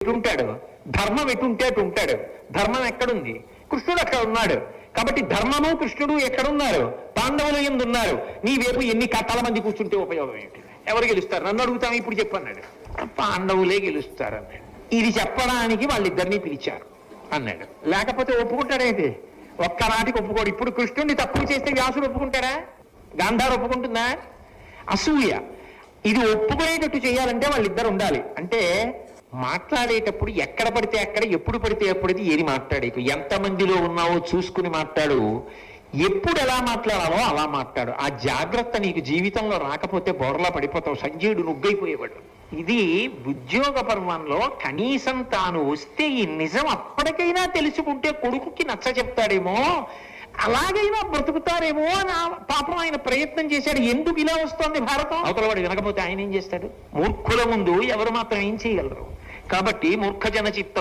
ఎటుంటాడు, ధర్మం ఎటుంటే అటు ఉంటాడు. ధర్మం ఎక్కడుంది? కృష్ణుడు అక్కడ ఉన్నాడు. కాబట్టి ధర్మము కృష్ణుడు ఎక్కడున్నారు? పాండవులు యందు ఉన్నారు. నీ వైపు ఎన్ని కట్టాల మంది కూర్చుంటే ఉపయోగం ఏంటి? ఎవరు గెలుస్తారు? నన్ను అడుగుతాను, ఇప్పుడు చెప్పన్నాడు. పాండవులే గెలుస్తారు అన్నాడు. ఇది చెప్పడానికి వాళ్ళిద్దరినీ పిలిచారు అన్నాడు. లేకపోతే ఒప్పుకుంటాడేంటి? ఒక్కనాటికి ఒప్పుకోడు. ఇప్పుడు కృష్ణుడిని తక్కువ చేస్తే వ్యాసుడు ఒప్పుకుంటాడా? గాంధారు ఒప్పుకుంటుందా? అసూయ. ఇది ఒప్పుకునేటట్టు చేయాలంటే వాళ్ళిద్దరు ఉండాలి. అంటే మాట్లాడేటప్పుడు ఎక్కడ పడితే అక్కడ, ఎప్పుడు పడితే ఎప్పుడైతే ఏది మాట్లాడేకు, ఎంతమందిలో ఉన్నావో చూసుకుని మాట్లాడు. ఎప్పుడు ఎలా మాట్లాడాలో అలా మాట్లాడు. ఆ జాగ్రత్త నీకు జీవితంలో రాకపోతే బోర్లా పడిపోతావు. సంజయుడు నుగ్గైపోయేవాడు. ఇది ఉద్యోగ పర్వంలో కనీసం తాను వస్తే ఈ నిజం అప్పటికైనా తెలుసుకుంటే కొడుకుకి నచ్చ చెప్తాడేమో, అలాగైనా బ్రతుకుతారేమో అని పాపం ఆయన ప్రయత్నం చేశాడు. ఎందుకు ఇలా వస్తోంది భారతం? అవతలవాడు వినకపోతే ఆయన ఏం చేస్తాడు? మూర్ఖుల ముందు ఎవరు మాత్రం ఏం చేయగలరు? కాబట్టి మూర్ఖజన చిత్తం